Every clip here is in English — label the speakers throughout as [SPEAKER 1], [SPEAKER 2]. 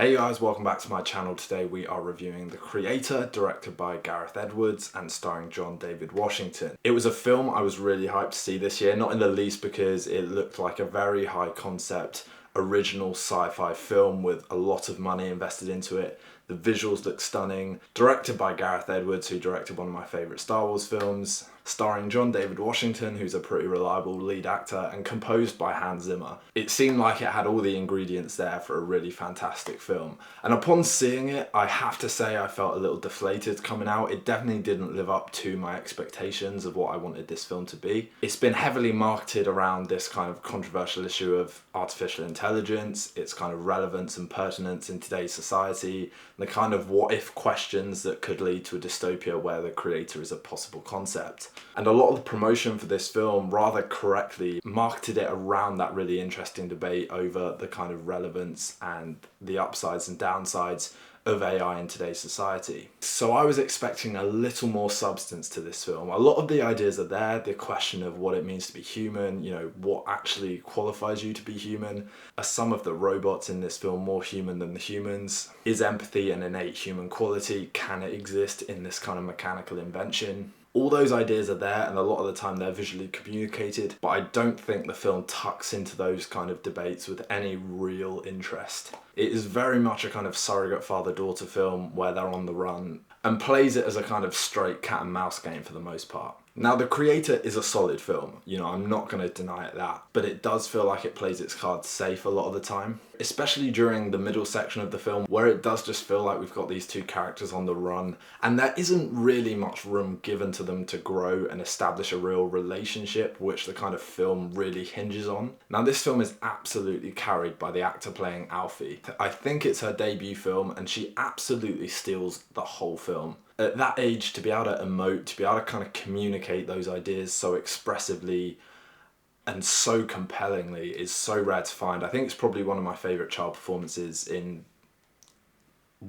[SPEAKER 1] Hey guys, welcome back to my channel. Today we are reviewing The Creator, directed by Gareth Edwards and starring John David Washington. It was a film I was really hyped to see this year, not in the least because it looked like a very high concept, original sci-fi film with a lot of money invested into it. The visuals look stunning. Directed by Gareth Edwards, who directed one of my favourite Star Wars films. Starring John David Washington, who's a pretty reliable lead actor, and composed by Hans Zimmer. It seemed like it had all the ingredients there for a really fantastic film. And upon seeing it, I have to say I felt a little deflated coming out. It definitely didn't live up to my expectations of what I wanted this film to be. It's been heavily marketed around this kind of controversial issue of artificial intelligence, its kind of relevance and pertinence in today's society, the kind of what-if questions that could lead to a dystopia where the creator is a possible concept. And a lot of the promotion for this film rather correctly marketed it around that really interesting debate over the kind of relevance and the upsides and downsides of AI in today's society. So I was expecting a little more substance to this film. A lot of the ideas are there, the question of what it means to be human, what actually qualifies you to be human. Are some of the robots in this film more human than the humans? Is empathy an innate human quality? Can it exist in this kind of mechanical invention? All those ideas are there, and a lot of the time they're visually communicated, but I don't think the film tucks into those kind of debates with any real interest. It is very much a kind of surrogate father-daughter film where they're on the run, and plays it as a kind of straight cat and mouse game for the most part. Now, The Creator is a solid film, I'm not going to deny it that, but it does feel like it plays its cards safe a lot of the time, especially during the middle section of the film where it does just feel like we've got these two characters on the run and there isn't really much room given to them to grow and establish a real relationship, which the kind of film really hinges on. Now, this film is absolutely carried by the actor playing Alfie. I think it's her debut film and she absolutely steals the whole film. At that age, to be able to emote, to be able to kind of communicate those ideas so expressively and so compellingly is so rare to find. I think it's probably one of my favourite child performances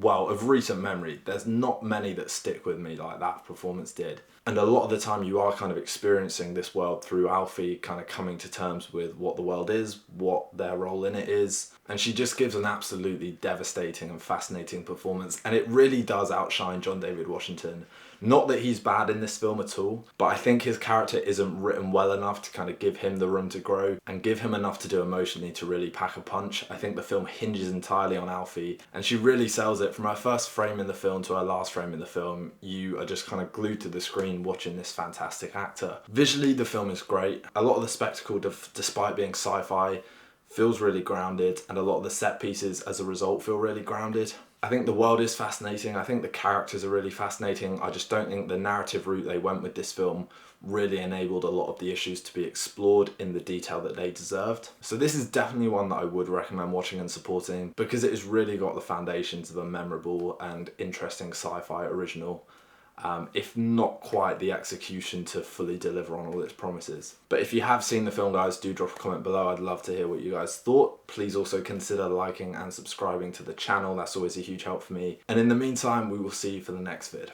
[SPEAKER 1] of recent memory. There's not many that stick with me like that performance did. And a lot of the time you are kind of experiencing this world through Alfie kind of coming to terms with what the world is, what their role in it is. And she just gives an absolutely devastating and fascinating performance. And it really does outshine John David Washington. Not that he's bad in this film at all, but I think his character isn't written well enough to kind of give him the room to grow and give him enough to do emotionally to really pack a punch. I think the film hinges entirely on Alfie and she really sells it. From her first frame in the film to her last frame in the film, you are just kind of glued to the screen watching this fantastic actor. Visually, the film is great. A lot of the spectacle, despite being sci-fi, feels really grounded, and a lot of the set pieces as a result feel really grounded. I think the world is fascinating. I think the characters are really fascinating. I just don't think the narrative route they went with this film really enabled a lot of the issues to be explored in the detail that they deserved. So this is definitely one that I would recommend watching and supporting because it has really got the foundations of a memorable and interesting sci-fi original. If not quite the execution to fully deliver on all its promises. But if you have seen the film, guys, do drop a comment below. I'd love to hear what you guys thought. Please also consider liking and subscribing to the channel. That's always a huge help for me. And in the meantime, we will see you for the next vid.